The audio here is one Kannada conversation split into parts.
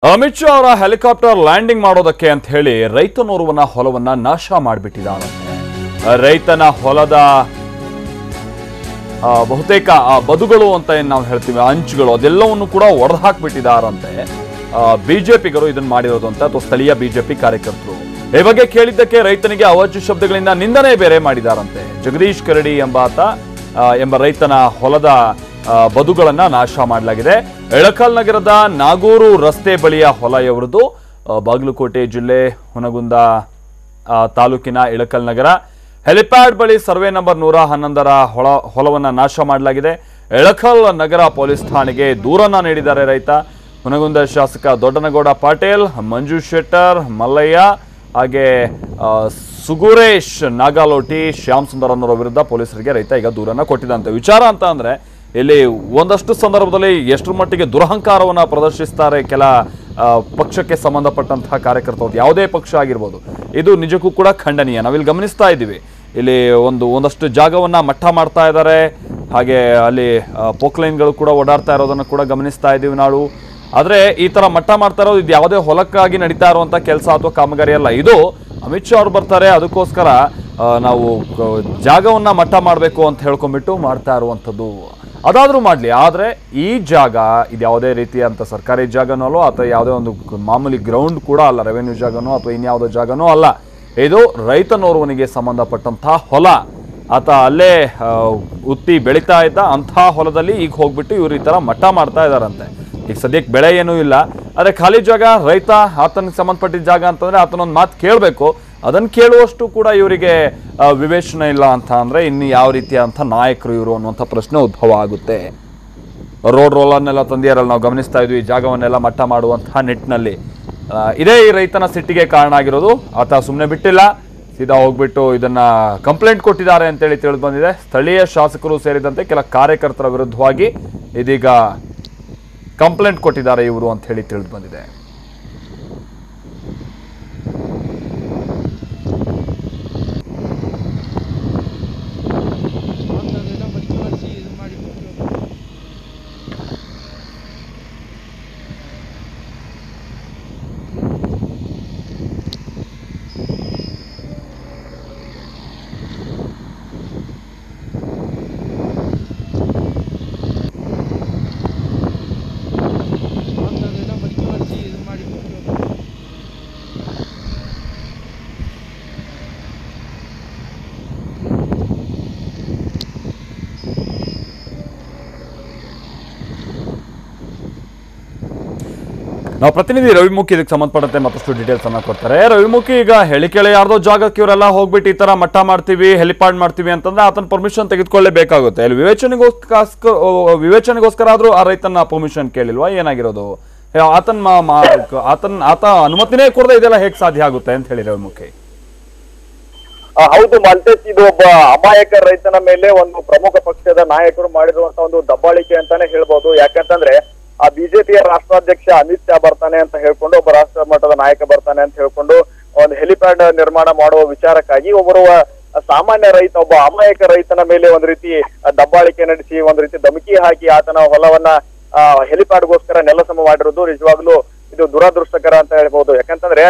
ಅಮಿತ್ ಶಾ ಅವರ ಹೆಲಿಕಾಪ್ಟರ್ ಲ್ಯಾಂಡಿಂಗ್ ಮಾಡೋದಕ್ಕೆ ಅಂತ ಹೇಳಿ ರೈತನೋರ್ವನ ಹೊಲವನ್ನ ನಾಶ ಮಾಡಿಬಿಟ್ಟಿದ್ದಾನೆ. ರೈತನ ಹೊಲದ ಬಹುತೇಕ ಬದುಗಳು ಅಂತ ಏನು ನಾವು ಹೇಳ್ತೀವಿ, ಅಂಚುಗಳು ಅದೆಲ್ಲವನ್ನು ಕೂಡ ಒಡೆದು ಹಾಕ್ಬಿಟ್ಟಿದ್ದಾರಂತೆ. ಬಿಜೆಪಿಗರು ಇದನ್ನ ಮಾಡಿರೋದು ಅಂತ ಅಥವಾ ಸ್ಥಳೀಯ ಬಿಜೆಪಿ ಕಾರ್ಯಕರ್ತರು ಈ ಬಗ್ಗೆ ಕೇಳಿದ್ದಕ್ಕೆ ರೈತನಿಗೆ ಅವಾಚ್ಯ ಶಬ್ದಗಳಿಂದ ನಿಂದನೆ ಬೇರೆ ಮಾಡಿದಾರಂತೆ. ಜಗದೀಶ್ ಕರಡಿ ಎಂಬ ರೈತನ ಹೊಲದ ಬದುಗಳನ್ನ ನಾಶ ಮಾಡಲಾಗಿದೆ. ಎಳಕಲ್ ನಗರದ ನಾಗೂರು ರಸ್ತೆ ಬಳಿಯ ಹೊಲ ಇವರದು. ಬಾಗಲಕೋಟೆ ಜಿಲ್ಲೆ ಹುನಗುಂದ ತಾಲೂಕಿನ ಎಳಕಲ್ ನಗರ ಹೆಲಿಪ್ಯಾಡ್ ಬಳಿ ಸರ್ವೆ ನಂಬರ್ 111ರ ಹೊಲವನ್ನ ನಾಶ ಮಾಡಲಾಗಿದೆ. ಎಳಕಲ್ ನಗರ ಪೊಲೀಸ್ ಠಾಣೆಗೆ ದೂರನ್ನ ನೀಡಿದ್ದಾರೆ ರೈತ. ಹುನಗುಂದ ಶಾಸಕ ದೊಡ್ಡನಗೌಡ ಪಾಟೀಲ್, ಮಂಜು ಶೆಟ್ಟರ್, ಮಲ್ಲಯ್ಯ ಹಾಗೆ ಸುಗುರೇಶ್ ನಾಗಾಲೋಟಿ, ಶ್ಯಾಮ್ ಸುಂದರ್ ಅನ್ನೋರ ವಿರುದ್ಧ ಪೊಲೀಸರಿಗೆ ರೈತ ಈಗ ದೂರನ್ನ ಕೊಟ್ಟಿದ್ದಂತೆ. ವಿಚಾರ ಅಂತ ಅಂದ್ರೆ ಇಲ್ಲಿ ಒಂದಷ್ಟು ಸಂದರ್ಭದಲ್ಲಿ ಎಷ್ಟರ ಮಟ್ಟಿಗೆ ದುರಹಂಕಾರವನ್ನು ಪ್ರದರ್ಶಿಸ್ತಾರೆ ಕೆಲ ಪಕ್ಷಕ್ಕೆ ಸಂಬಂಧಪಟ್ಟಂತಹ ಕಾರ್ಯಕರ್ತರು, ಯಾವುದೇ ಪಕ್ಷ ಆಗಿರ್ಬೋದು. ಇದು ನಿಜಕ್ಕೂ ಕೂಡ ಖಂಡನೀಯ. ನಾವಿಲ್ಲಿ ಗಮನಿಸ್ತಾ ಇದ್ದೀವಿ, ಇಲ್ಲಿ ಒಂದಷ್ಟು ಜಾಗವನ್ನ ಮಟ್ಟ ಮಾಡ್ತಾ ಇದ್ದಾರೆ. ಹಾಗೆ ಅಲ್ಲಿ ಪೋಕ್ಲೈನ್ಗಳು ಕೂಡ ಓಡಾಡ್ತಾ ಇರೋದನ್ನು ಕೂಡ ಗಮನಿಸ್ತಾ ಇದ್ದೀವಿ ನಾವು. ಆದರೆ ಈ ತರ ಮಟ್ಟ ಮಾಡ್ತಾ ಇರೋದು ಇದು ಯಾವುದೇ ಹೊಲಕ್ಕಾಗಿ ನಡೀತಾ ಇರುವಂತ ಕೆಲಸ ಅಥವಾ ಕಾಮಗಾರಿ ಅಲ್ಲ. ಇದು ಅಮಿತ್ ಶಾ ಅವರು ಬರ್ತಾರೆ, ಅದಕ್ಕೋಸ್ಕರ ನಾವು ಜಾಗವನ್ನ ಮಟ್ಟ ಮಾಡಬೇಕು ಅಂತ ಹೇಳ್ಕೊಂಡ್ಬಿಟ್ಟು ಮಾಡ್ತಾ ಇರುವಂಥದ್ದು. ಅದಾದ್ರೂ ಮಾಡಲಿ, ಆದರೆ ಈ ಜಾಗ ಇದು ಯಾವುದೇ ರೀತಿಯಂತ ಸರ್ಕಾರಿ ಜಾಗನೋ ಅಲ್ಲ ಅಥವಾ ಯಾವುದೇ ಒಂದು ಮಾಮೂಲಿ ಗ್ರೌಂಡ್ ಕೂಡ ಅಲ್ಲ, ರೆವೆನ್ಯೂ ಜಾಗನೋ ಅಥವಾ ಇನ್ಯಾವುದೋ ಜಾಗನೋ ಅಲ್ಲ. ಇದು ರೈತನೋರ್ವನಿಗೆ ಸಂಬಂಧಪಟ್ಟಂತಹ ಹೊಲ. ಆತ ಅಲ್ಲೇ ಉತ್ತಿ ಬೆಳೀತಾ ಇದ್ದ ಅಂಥ ಹೊಲದಲ್ಲಿ ಈಗ ಹೋಗ್ಬಿಟ್ಟು ಇವರು ಈ ಥರ ಮಟ್ಟ ಮಾಡ್ತಾ ಇದ್ದಾರಂತೆ. ಈಗ ಸದ್ಯಕ್ಕೆ ಬೆಳೆ ಏನೂ ಇಲ್ಲ, ಆದರೆ ಖಾಲಿ ಜಾಗ, ರೈತ ಆತನಿಗೆ ಸಂಬಂಧಪಟ್ಟಿದ್ದ ಜಾಗ ಅಂತಂದರೆ ಆತನೊಂದು ಮಾತು ಕೇಳಬೇಕು. ಅದನ್ನು ಕೇಳುವಷ್ಟು ಕೂಡ ಇವರಿಗೆ ವಿವೇಚನೆ ಇಲ್ಲ ಅಂತ ಅಂದರೆ ಇನ್ನು ಯಾವ ರೀತಿಯಂಥ ನಾಯಕರು ಇವರು ಅನ್ನುವಂಥ ಪ್ರಶ್ನೆ ಉದ್ಭವ ಆಗುತ್ತೆ. ರೋಡ್ ರೋಲರ್ನೆಲ್ಲ ತಂದಿಯಾರಲ್ಲ, ನಾವು ಗಮನಿಸ್ತಾ ಇದ್ವಿ, ಈ ಜಾಗವನ್ನೆಲ್ಲ ಮಟ್ಟ ಮಾಡುವಂತಹ ನಿಟ್ಟಿನಲ್ಲಿ ಇದೇ ಈ ರೈತನ ಸಿಟ್ಟಿಗೆ ಕಾರಣ ಆಗಿರೋದು. ಆತ ಸುಮ್ಮನೆ ಬಿಟ್ಟಿಲ್ಲ, ಸೀದಾ ಹೋಗ್ಬಿಟ್ಟು ಇದನ್ನ ಕಂಪ್ಲೇಂಟ್ ಕೊಟ್ಟಿದ್ದಾರೆ ಅಂತೇಳಿ ತಿಳಿದು ಬಂದಿದೆ. ಸ್ಥಳೀಯ ಶಾಸಕರು ಸೇರಿದಂತೆ ಕೆಲ ಕಾರ್ಯಕರ್ತರ ವಿರುದ್ಧವಾಗಿ ಇದೀಗ ಕಂಪ್ಲೇಂಟ್ ಕೊಟ್ಟಿದ್ದಾರೆ ಇವರು ಅಂತ ಹೇಳಿ ತಿಳಿದು ಬಂದಿದೆ. ನಾವು ಪ್ರತಿನಿಧಿ ರವಿಮುಖಿ ಇದಕ್ಕೆ ಸಂಬಂಧಪಟ್ಟಂತೆ ಮತ್ತಷ್ಟು ಡೀಟೇಲ್ಸ್ ಅನ್ನ ಕೊಡ್ತಾರೆ. ರವಿಮುಖಿ, ಈಗ ಹೇಳಿಕೆಳೆ ಯಾರ್ದೋ ಜಾಗಕ್ಕೆ ಇವರೆಲ್ಲ ಹೋಗ್ಬಿಟ್ಟು ಈ ತರ ಮಟ್ಟ ಮಾಡ್ತೀವಿ, ಹೆಲಿಪ್ಯಾಡ್ ಮಾಡ್ತೀವಿ ಅಂತಂದ್ರೆ ಆತನ ಪರ್ಮಿಷನ್ ತೆಗೆದುಕೊಳ್ಳೇಬೇಕಾಗುತ್ತೆ. ಇಲ್ಲಿ ವಿವೇಚನೆಗೋಸ್ಕರ ಆದ್ರೂ ಆ ರೈತನ ಪರ್ಮಿಷನ್ ಕೇಳಿಲ್ವಾ? ಏನಾಗಿರೋದು? ಆತ ಅನುಮತಿನೇ ಕೊಡದೆ ಇದೆಲ್ಲ ಹೇಗೆ ಸಾಧ್ಯ ಆಗುತ್ತೆ ಅಂತ ಹೇಳಿ ರವಿಮುಖಿ. ಹೌದು ಮಾಲ್ತೇಶ್, ಇದು ಒಬ್ಬ ಅಮಾಯಕ ರೈತನ ಮೇಲೆ ಒಂದು ಪ್ರಮುಖ ಪಕ್ಷದ ನಾಯಕರು ಮಾಡಿರುವಂತಹ ಒಂದು ದಬ್ಬಾಳಿಕೆ ಅಂತಾನೆ ಹೇಳ್ಬೋದು. ಯಾಕಂತಂದ್ರೆ ಆ ಬಿಜೆಪಿಯ ರಾಷ್ಟ್ರಾಧ್ಯಕ್ಷ ಅಮಿತ್ ಶಾ ಬರ್ತಾನೆ ಅಂತ ಹೇಳ್ಕೊಂಡು, ಒಬ್ಬ ರಾಷ್ಟ್ರ ಮಟ್ಟದ ನಾಯಕ ಬರ್ತಾನೆ ಅಂತ ಹೇಳ್ಕೊಂಡು ಒಂದು ಹೆಲಿಪ್ಯಾಡ್ ನಿರ್ಮಾಣ ಮಾಡುವ ವಿಚಾರಕ್ಕಾಗಿ ಒಬ್ಬರು ಸಾಮಾನ್ಯ ರೈತ, ಒಬ್ಬ ಅಮಾಯಕ ರೈತನ ಮೇಲೆ ಒಂದ್ ರೀತಿ ದಬ್ಬಾಳಿಕೆ ನಡೆಸಿ ಒಂದ್ ರೀತಿ ಧಮಕಿ ಹಾಕಿ ಆತನ ಹೊಲವನ್ನ ಹೆಲಿಪ್ಯಾಡ್ಗೋಸ್ಕರ ನೆಲಸಮ ಮಾಡಿರೋದು ನಿಜವಾಗ್ಲೂ ಇದು ದುರದೃಷ್ಟಕರ ಅಂತ ಹೇಳ್ಬಹುದು. ಯಾಕಂತಂದ್ರೆ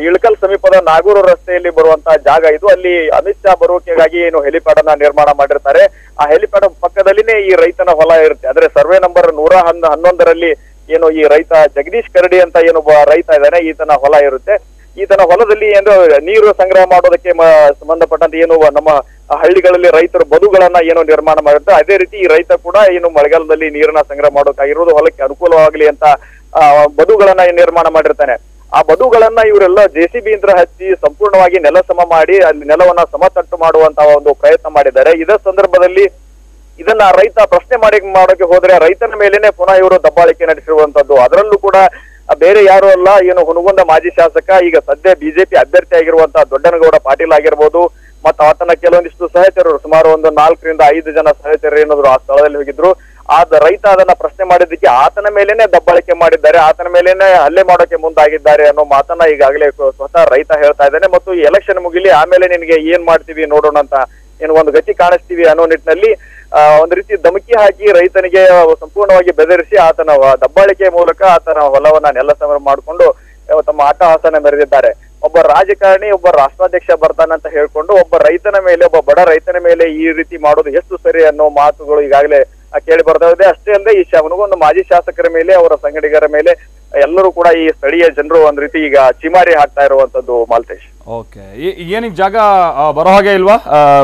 ಇಳಕಲ್ ಸಮೀಪದ ನಾಗೂರು ರಸ್ತೆಯಲ್ಲಿ ಬರುವಂತಹ ಜಾಗ ಇದು. ಅಲ್ಲಿ ಅಮಿತ್ ಶಾ ಬರುವಿಕೆಗಾಗಿ ಏನು ಹೆಲಿಪ್ಯಾಡ್ ಅನ್ನ ನಿರ್ಮಾಣ ಮಾಡಿರ್ತಾರೆ. ಆ ಹೆಲಿಪ್ಯಾಡ್ ಪಕ್ಕದಲ್ಲಿನೇ ಈ ರೈತನ ಹೊಲ ಇರುತ್ತೆ. ಅಂದ್ರೆ ಸರ್ವೆ ನಂಬರ್ 111ರಲ್ಲಿ ಏನು ಈ ರೈತ ಜಗದೀಶ್ ಕರಡಿ ಅಂತ ಏನೊಬ್ಬ ರೈತ ಇದ್ದಾನೆ, ಈತನ ಹೊಲ ಇರುತ್ತೆ. ಈತನ ಹೊಲದಲ್ಲಿ ಏನು ನೀರು ಸಂಗ್ರಹ ಮಾಡೋದಕ್ಕೆ ಸಂಬಂಧಪಟ್ಟಂತೆ ಏನು ನಮ್ಮ ಹಳ್ಳಿಗಳಲ್ಲಿ ರೈತರು ಬದುಗಳನ್ನ ಏನು ನಿರ್ಮಾಣ ಮಾಡಿರ್ತಾರೆ, ಅದೇ ರೀತಿ ಈ ರೈತ ಕೂಡ ಏನು ಮಳೆಗಾಲದಲ್ಲಿ ನೀರನ್ನ ಸಂಗ್ರಹ ಮಾಡೋಕ್ಕಾಗಿರೋದು ಹೊಲಕ್ಕೆ ಅನುಕೂಲವಾಗಲಿ ಅಂತ ಬದುಗಳನ್ನ ನಿರ್ಮಾಣ ಮಾಡಿರ್ತಾನೆ. ಆ ಬದುಗಳನ್ನ ಇವರೆಲ್ಲ JCB ಯಂತ್ರ ಹಚ್ಚಿ ಸಂಪೂರ್ಣವಾಗಿ ನೆಲ ಸಮ ಮಾಡಿ ಅಲ್ಲಿ ನೆಲವನ್ನ ಸಮತಟ್ಟು ಮಾಡುವಂತಹ ಒಂದು ಪ್ರಯತ್ನ ಮಾಡಿದ್ದಾರೆ. ಇದೇ ಸಂದರ್ಭದಲ್ಲಿ ಇದನ್ನ ರೈತ ಪ್ರಶ್ನೆ ಮಾಡೋಕೆ ಹೋದ್ರೆ ರೈತನ ಮೇಲೇನೆ ಪುನಃ ಇವರು ದಬ್ಬಾಳಿಕೆ ನಡೆಸಿರುವಂತದ್ದು. ಅದರಲ್ಲೂ ಕೂಡ ಬೇರೆ ಯಾರು ಅಲ್ಲ, ಏನು ಹುನಗುಂದ ಮಾಜಿ ಶಾಸಕ, ಈಗ ಸದ್ಯ ಬಿಜೆಪಿ ಅಭ್ಯರ್ಥಿ ಆಗಿರುವಂತಹ ದೊಡ್ಡನಗೌಡ ಪಾಟೀಲ್ ಆಗಿರ್ಬೋದು, ಮತ್ತು ಆತನ ಕೆಲವೊಂದಿಷ್ಟು ಸಹಚರರು, ಸುಮಾರು ಒಂದು 4 ರಿಂದ 5 ಜನ ಸಹಚರರು ಏನಾದ್ರು ಆ ಸ್ಥಳದಲ್ಲಿ ಹೋಗಿದ್ರು. ರೈತ ಅದನ್ನ ಪ್ರಶ್ನೆ ಮಾಡಿದ್ದಕ್ಕೆ ಆತನ ಮೇಲೇನೆ ದಬ್ಬಾಳಿಕೆ ಮಾಡಿದ್ದಾರೆ, ಆತನ ಮೇಲೇನೆ ಹಲ್ಲೆ ಮಾಡೋಕೆ ಮುಂದಾಗಿದ್ದಾರೆ ಅನ್ನೋ ಮಾತನ್ನ ಈಗಾಗಲೇ ಸ್ವತಃ ರೈತ ಹೇಳ್ತಾ ಇದ್ದಾನೆ. ಮತ್ತು ಈ ಎಲೆಕ್ಷನ್ ಮುಗಿಲಿ, ಆಮೇಲೆ ನಿನ್ಗೆ ಏನ್ ಮಾಡ್ತೀವಿ ನೋಡೋಣ ಅಂತ ಏನು ಒಂದು ಗತಿ ಕಾಣಿಸ್ತೀವಿ ಅನ್ನೋ ನಿಟ್ಟಿನಲ್ಲಿ ಒಂದು ರೀತಿ ಧಮಕಿ ಹಾಕಿ ರೈತನಿಗೆ ಸಂಪೂರ್ಣವಾಗಿ ಬೆದರಿಸಿ ಆತನ ದಬ್ಬಾಳಿಕೆ ಮೂಲಕ ಆತನ ಹೊಲವನ್ನ ನೆಲಸಮ ಮಾಡಿಕೊಂಡು ತಮ್ಮ ಅಟ್ಟಹಾಸನ ಮೆರೆದಿದ್ದಾರೆ. ಒಬ್ಬ ರಾಜಕಾರಣಿ ಒಬ್ಬ ರಾಷ್ಟ್ರಾಧ್ಯಕ್ಷ ಬರ್ತಾನಂತ ಹೇಳ್ಕೊಂಡು ಒಬ್ಬ ರೈತನ ಮೇಲೆ, ಒಬ್ಬ ಬಡ ರೈತನ ಮೇಲೆ ಈ ರೀತಿ ಮಾಡೋದು ಎಷ್ಟು ಸರಿ ಅನ್ನೋ ಮಾತುಗಳು ಈಗಾಗಲೇ ಕೇಳಿ ಬರ್ತಾ ಇದೆ. ಅಷ್ಟೇ ಅಲ್ಲದೆ ಈ ಹುನಗುಂದ ಮಾಜಿ ಶಾಸಕರ ಮೇಲೆ, ಅವರ ಸಂಗಡಿಗರ ಮೇಲೆ ಎಲ್ಲರೂ ಕೂಡ ಈ ಸ್ಥಳೀಯ ಜನರು ಒಂದ್ ರೀತಿ ಈಗ ಚಿಮಾರಿ ಹಾಕ್ತಾ ಇರುವಂತದ್ದು ಮಾಲ್ತೇಶ್. ಓಕೆ, ಏನೀಗ ಜಾಗ ಬರೋ ಹಾಗೆ ಇಲ್ವಾ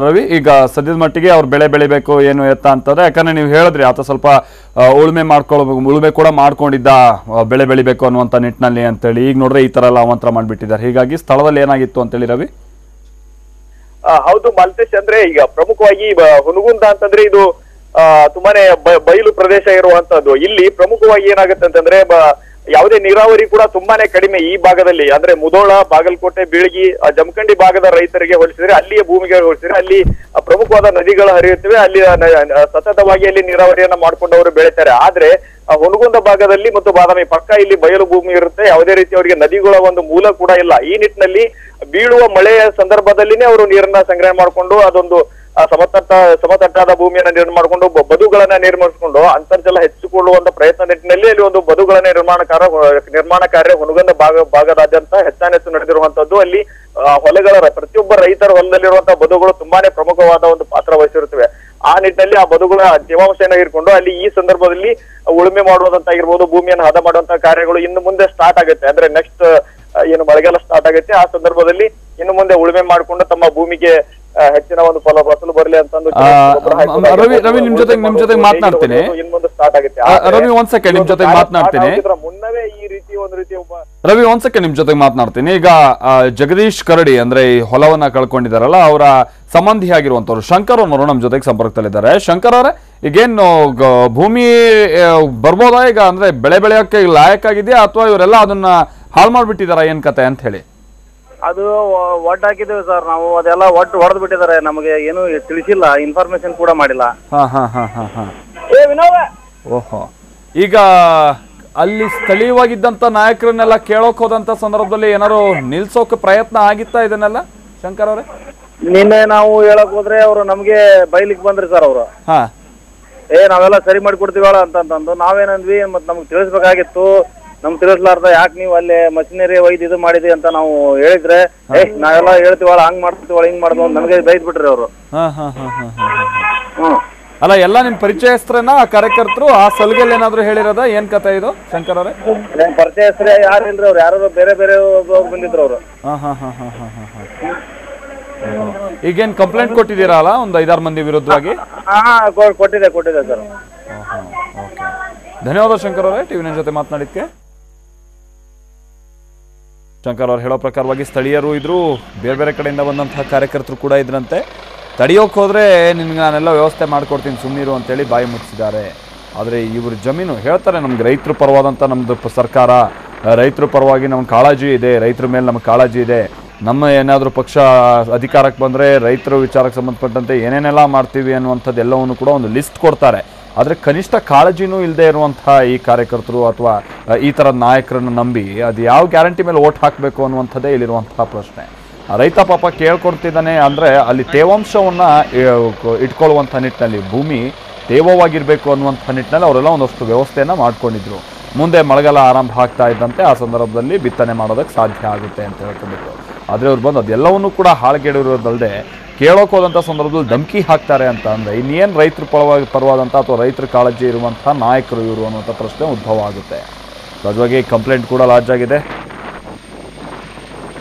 ರವಿ? ಈಗ ಸದ್ಯದ ಮಟ್ಟಿಗೆ ಅವ್ರು ಬೆಳೆ ಬೆಳಿಬೇಕು ಏನು ಎತ್ತ ಅಂತಂದ್ರೆ, ಯಾಕಂದ್ರೆ ನೀವು ಹೇಳಿದ್ರಿ ಆತ ಸ್ವಲ್ಪ ಉಳುಮೆ ಕೂಡ ಮಾಡ್ಕೊಂಡಿದ್ದ ಬೆಳೆ ಬೆಳಿಬೇಕು ಅನ್ನುವಂಥ ನಿಟ್ಟಿನಲ್ಲಿ ಅಂತೇಳಿ. ಈಗ ನೋಡ್ರೆ ಈ ತರ ಎಲ್ಲ ಅವಾಂತರ ಮಾಡ್ಬಿಟ್ಟಿದ್ದಾರೆ. ಹೀಗಾಗಿ ಸ್ಥಳದಲ್ಲಿ ಏನಾಗಿತ್ತು ಅಂತೇಳಿ ರವಿ? ಹೌದು ಮಾಲ್ತೇಶ್, ಅಂದ್ರೆ ಈಗ ಪ್ರಮುಖವಾಗಿ ಹುನಗುಂದ ಅಂತಂದ್ರೆ ಇದು ತುಂಬಾನೇ ಬಯಲು ಪ್ರದೇಶ ಇರುವಂತದ್ದು. ಇಲ್ಲಿ ಪ್ರಮುಖವಾಗಿ ಏನಾಗುತ್ತೆ ಅಂತಂದ್ರೆ ಯಾವುದೇ ನೀರಾವರಿ ಕೂಡ ತುಂಬಾನೇ ಕಡಿಮೆ ಈ ಭಾಗದಲ್ಲಿ. ಅಂದ್ರೆ ಮುಧೋಳ, ಬಾಗಲಕೋಟೆ, ಬೀಳಗಿ, ಜಮಖಂಡಿ ಭಾಗದ ರೈತರಿಗೆ ಹೋಲಿಸಿದ್ರೆ, ಅಲ್ಲಿಯ ಭೂಮಿಗೆ ಹೋಲಿಸಿದ್ರೆ ಅಲ್ಲಿ ಪ್ರಮುಖವಾದ ನದಿಗಳು ಹರಿಯುತ್ತವೆ. ಅಲ್ಲಿ ಸತತವಾಗಿ ಅಲ್ಲಿ ನೀರಾವರಿಯನ್ನ ಮಾಡ್ಕೊಂಡವರು ಬೆಳಿತಾರೆ. ಆದ್ರೆ ಹುನಗುಂದ ಭಾಗದಲ್ಲಿ ಮತ್ತು ಬಾದಾಮಿ ಪಕ್ಕ ಇಲ್ಲಿ ಬಯಲು ಭೂಮಿ ಇರುತ್ತೆ. ಯಾವುದೇ ರೀತಿ ಅವರಿಗೆ ನದಿಗಳ ಒಂದು ಮೂಲ ಕೂಡ ಇಲ್ಲ. ಈ ನಿಟ್ಟಿನಲ್ಲಿ ಬೀಳುವ ಮಳೆಯ ಸಂದರ್ಭದಲ್ಲಿನೇ ಅವರು ನೀರನ್ನ ಸಂಗ್ರಹ ಮಾಡಿಕೊಂಡು ಅದೊಂದು ಸಮತಟ್ಟಾದ ಭೂಮಿಯನ್ನ ನಿರ್ಮಾಣ ಮಾಡಿಕೊಂಡು ಬದುಗಳನ್ನ ನಿರ್ಮಿಸಿಕೊಂಡು ಅಂತರ್ಜಲ ಹೆಚ್ಚಿಕೊಳ್ಳುವಂತ ಪ್ರಯತ್ನ ನಿಟ್ಟಿನಲ್ಲಿ ಅಲ್ಲಿ ಒಂದು ಬದುಗಳನ್ನ ನಿರ್ಮಾಣ ಕಾರ್ಯ ಹುನಗುಂದ ಭಾಗದಾದ್ಯಂತ ಹೆಚ್ಚಾನೆಚ್ಚು ನಡೆದಿರುವಂತದ್ದು. ಅಲ್ಲಿ ಹೊಲಗಳ ಪ್ರತಿಯೊಬ್ಬ ರೈತರ ಹೊಲದಲ್ಲಿರುವಂತಹ ಬದುಗಳು ತುಂಬಾನೇ ಪ್ರಮುಖವಾದ ಒಂದು ಪಾತ್ರ ವಹಿಸಿರುತ್ತವೆ. ಆ ನಿಟ್ಟಿನಲ್ಲಿ ಆ ಬದುಗಳ ತೇವಾಂಶನ ಹೀರ್ಕೊಂಡು ಅಲ್ಲಿ ಈ ಸಂದರ್ಭದಲ್ಲಿ ಉಳುಮೆ ಮಾಡುವುದಂತಾಗಿರ್ಬೋದು, ಭೂಮಿಯನ್ನು ಹದ ಮಾಡುವಂತಹ ಕಾರ್ಯಗಳು ಇನ್ನು ಮುಂದೆ ಸ್ಟಾರ್ಟ್ ಆಗುತ್ತೆ. ಅಂದ್ರೆ ನೆಕ್ಸ್ಟ್ ಏನು ಮಳೆಗಾಲ ಸ್ಟಾರ್ಟ್ ಆಗುತ್ತೆ, ಆ ಸಂದರ್ಭದಲ್ಲಿ ಇನ್ನು ಮುಂದೆ ಉಳುಮೆ ಮಾಡಿಕೊಂಡು ತಮ್ಮ ಭೂಮಿಗೆ ಹೆಚ್ಚಿನ ಒಂದು ಫಸಲು ಬರಲಿ ಅಂತಂದು ರವಿ ನಿಮ್ ಜೊತೆ ಮಾತನಾಡ್ತೀನಿ. ರವಿ ಒಂದ್ ಸೆಕೆಂಡ್ ನಿಮ್ ಜೊತೆ ಮಾತನಾಡ್ತೀನಿ. ಮುನ್ನವೇ ಈ ರೀತಿ ಒಂದು ರೀತಿ ರವಿ ಒಂದ್ ಸೆಕೆಂಡ್ ನಿಮ್ ಜೊತೆ ಮಾತನಾಡ್ತೀನಿ. ಈಗ ಜಗದೀಶ್ ಕರಡಿ ಅಂದ್ರೆ ಈ ಹೊಲವನ್ನ ಕಳ್ಕೊಂಡಿದಾರಲ್ಲ, ಅವರ ಸಂಬಂಧಿ ಆಗಿರುವಂತವ್ರು ಶಂಕರ್ ಅವರು ನಮ್ ಜೊತೆಗೆ ಸಂಪರ್ಕದಲ್ಲಿದ್ದಾರೆ. ಶಂಕರ್ ಅವರೇ, ಈಗೇನು ಭೂಮಿ ಬರ್ಬೋದಾ ಈಗ? ಅಂದ್ರೆ ಬೆಳೆ ಬೆಳೆಯೋಕೆ ಲಾಯಕ್ ಆಗಿದೆಯಾ ಅಥವಾ ಇವರೆಲ್ಲ ಅದನ್ನ ಹಾಳು ಮಾಡ್ಬಿಟ್ಟಿದಾರ, ಏನ್ ಕತೆ ಅಂತ ಹೇಳಿ? ಅದು ಒಟ್ಟು ಹಾಕಿದ್ದೇವೆ ಸರ್ ನಾವು, ಅದೆಲ್ಲ ಒಟ್ಟು ಹೊಡೆದು ಬಿಟ್ಟಿದ್ದಾರೆ. ನಮಗೆ ಏನು ತಿಳಿಸಿಲ್ಲ, ಇನ್ಫಾರ್ಮೇಶನ್ ಕೂಡ ಮಾಡಿಲ್ಲ. ಓಹೋ, ಈಗ ಅಲ್ಲಿ ಸ್ಥಳೀಯವಾಗಿದ್ದಂತ ನಾಯಕರನ್ನೆಲ್ಲ ಕೇಳೋಕ್ ಹೋದಂತ ಸಂದರ್ಭದಲ್ಲಿ ಏನಾದ್ರು ನಿಲ್ಸೋಕೆ ಪ್ರಯತ್ನ ಆಗಿತ್ತಾ ಇದನ್ನೆಲ್ಲ ಶಂಕರ್ ಅವರೇ? ನಿನ್ನೆ ನಾವು ಹೇಳಕ್ ಹೋದ್ರೆ ಅವರು ನಮ್ಗೆ ಬೈಲಿಕ್ ಬಂದ್ರಿ ಸರ್ ಅವರು. ನಾವೆಲ್ಲ ಸರಿ ಮಾಡಿ ಕೊಡ್ತೀವಲ್ಲ ಅಂತಂದು ನಾವೇನಂದ್ವಿ, ಮತ್ ನಮ್ಗೆ ತಿಳಿಸ್ಬೇಕಾಗಿತ್ತು. ನಮ್ಗೆ ತಿಳಿಸ್ಲಾರ್ದ ಯಾಕೆ ನೀವು ಅಲ್ಲಿ ಮಷಿನರಿ ಒಯ್ದು ಇದು ಮಾಡಿದ್ರಿ ಅಂತ ನಾವು ಹೇಳಿದ್ರೆ, ನಾವೆಲ್ಲ ಹೇಳ್ತೀವಳ ಹಂಗ್ ಮಾಡ್ತೀವಳ ಹಿಂಗ್ ಮಾಡ್ದು ನಮ್ಗೆ ಬೈದ್ ಬಿಟ್ರಿ ಅವರು. ಅಲ್ಲ, ಎಲ್ಲ ನಿಮ್ ಪರಿಚಯಸ್ಥರನ್ನ ಕಾರ್ಯಕರ್ತರು ಆ ಸಲ್ಗೆಲ್ ಏನಾದ್ರು ಹೇಳಿರೋದ, ಏನ್ ಕಥೆ ಇದು ಶಂಕರ್ ಅವರೇ? ಪರಿಚಯಸ್ಥರೇ ಯಾರು ಇಲ್ರಿ, ಅವ್ರು ಯಾರು ಬೇರೆ ಬೇರೆ ಬಂದಿದ್ರು ಅವರು. ಈಗೇನ್ ಕಂಪ್ಲೇಂಟ್ ಕೊಟ್ಟಿದ್ದೀರಲ್ಲ ಒಂದು 5-6 ಮಂದಿ ವಿರುದ್ಧವಾಗಿ? ಕೊಟ್ಟಿದೆ ಸರ್. ಧನ್ಯವಾದ ಶಂಕರ್ ಅವರೇ, ಟಿವಿ9 ಜೊತೆ ಮಾತನಾಡಿದ್ಕೆ. ಶಂಕರ್ ಅವ್ರು ಹೇಳೋ ಪ್ರಕಾರವಾಗಿ ಸ್ಥಳೀಯರು ಇದ್ರು, ಬೇರೆ ಬೇರೆ ಕಡೆಯಿಂದ ಬಂದಂತಹ ಕಾರ್ಯಕರ್ತರು ಕೂಡ ಇದ್ರಂತೆ. ತಡೆಯೋಕೆ ಹೋದ್ರೆ ನಿನ್ಗೆ ನಾನೆಲ್ಲ ವ್ಯವಸ್ಥೆ ಮಾಡ್ಕೊಡ್ತೀನಿ ಸುಮ್ಮನಿರು ಅಂತೇಳಿ ಬಾಯಿ ಮುಚ್ಚಿದ್ದಾರೆ. ಆದರೆ ಇವ್ರ ಜಮೀನು ಹೇಳ್ತಾರೆ, ನಮ್ಗೆ ರೈತರ ಪರವಾದಂಥ ನಮ್ಮದು ಸರ್ಕಾರ, ರೈತರ ಪರವಾಗಿ ನಮ್ಗೆ ಕಾಳಜಿ ಇದೆ, ರೈತರ ಮೇಲೆ ನಮ್ಗೆ ಕಾಳಜಿ ಇದೆ, ನಮ್ಮ ಏನಾದರೂ ಪಕ್ಷ ಅಧಿಕಾರಕ್ಕೆ ಬಂದರೆ ರೈತರ ವಿಚಾರಕ್ಕೆ ಸಂಬಂಧಪಟ್ಟಂತೆ ಏನೇನೆಲ್ಲ ಮಾಡ್ತೀವಿ ಅನ್ನುವಂಥದ್ದು ಎಲ್ಲವನ್ನು ಕೂಡ ಒಂದು ಲಿಸ್ಟ್ ಕೊಡ್ತಾರೆ. ಆದರೆ ಕನಿಷ್ಠ ಕಾಳಜಿನೂ ಇಲ್ಲದೆ ಇರುವಂಥ ಈ ಕಾರ್ಯಕರ್ತರು ಅಥವಾ ಈ ಥರದ ನಾಯಕರನ್ನು ನಂಬಿ ಅದು ಯಾವ ಗ್ಯಾರಂಟಿ ಮೇಲೆ ಓಟ್ ಹಾಕಬೇಕು ಅನ್ನುವಂಥದ್ದೇ ಇಲ್ಲಿರುವಂತಹ ಪ್ರಶ್ನೆ. ರೈತ ಪಾಪ ಕೇಳ್ಕೊಡ್ತಿದ್ದಾನೆ ಅಂದರೆ ಅಲ್ಲಿ ತೇವಾಂಶವನ್ನು ಇಟ್ಕೊಳ್ಳುವಂಥ ನಿಟ್ಟಿನಲ್ಲಿ, ಭೂಮಿ ತೇವವಾಗಿರಬೇಕು ಅನ್ನುವಂಥ ನಿಟ್ಟಿನಲ್ಲಿ ಅವರೆಲ್ಲ ಒಂದಷ್ಟು ವ್ಯವಸ್ಥೆಯನ್ನು ಮಾಡ್ಕೊಂಡಿದ್ರು. ಮುಂದೆ ಮಳೆಗಾಲ ಆರಂಭ ಆಗ್ತಾ ಇದ್ದಂತೆ ಆ ಸಂದರ್ಭದಲ್ಲಿ ಬಿತ್ತನೆ ಮಾಡೋದಕ್ಕೆ ಸಾಧ್ಯ ಆಗುತ್ತೆ ಅಂತ ಹೇಳ್ಕೊಂಡಿದ್ರು. ಆದರೆ ಅವ್ರು ಬಂದು ಅದೆಲ್ಲವನ್ನೂ ಕೂಡ ಹಾಳ್ಗೆಡಿರೋದಲ್ಲದೆ ಕೇಳೋಕೆ ಹೋದಂಥ ಸಂದರ್ಭದಲ್ಲಿ ಧಮಕಿ ಹಾಕ್ತಾರೆ ಅಂತ ಅಂದರೆ ಇನ್ನೇನು ರೈತರ ಪರವಾದಂಥ ಅಥವಾ ರೈತರ ಕಾಳಜಿ ಇರುವಂಥ ನಾಯಕರು ಇವರು ಅನ್ನುವಂಥ ಪ್ರಶ್ನೆ ಉದ್ಭವ ಆಗುತ್ತೆ. ಸಹಜವಾಗಿ ಕಂಪ್ಲೇಂಟ್ ಕೂಡ ಲಾಡ್ಜ್ ಆಗಿದೆ.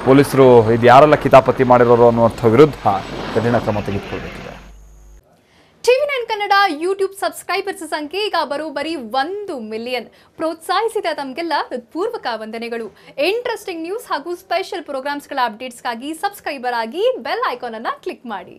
ಪೊಲೀಸರು ಇದು ಯಾರೆಲ್ಲ ಕಿತಾಪತಿ ಮಾಡಿರೋರು ಅನ್ನುವಂಥ ವಿರುದ್ಧ ಕಠಿಣ ಕ್ರಮ ತೆಗೆದುಕೊಳ್ಬೇಕಿದೆ. ಟಿವಿ9 ಕನ್ನಡ ಯೂಟ್ಯೂಬ್ ಸಬ್ಸ್ಕ್ರೈಬರ್ಸ್ ಸಂಖ್ಯೆ ಈಗ ಬರೋಬ್ಬರಿ 1 ಮಿಲಿಯನ್. ಪ್ರೋತ್ಸಾಹಿಸಿದ ತಮಗೆಲ್ಲ ಹೃತ್ಪೂರ್ವಕ ವಂದನೆಗಳು. ಇಂಟ್ರೆಸ್ಟಿಂಗ್ ನ್ಯೂಸ್ ಹಾಗೂ ಸ್ಪೆಷಲ್ ಪ್ರೋಗ್ರಾಮ್ಸ್ಗಳ ಅಪ್ಡೇಟ್ಸ್ಗಾಗಿ ಸಬ್ಸ್ಕ್ರೈಬರ್ ಆಗಿ ಬೆಲ್ ಐಕಾನ್ ಅನ್ನು ಕ್ಲಿಕ್ ಮಾಡಿ.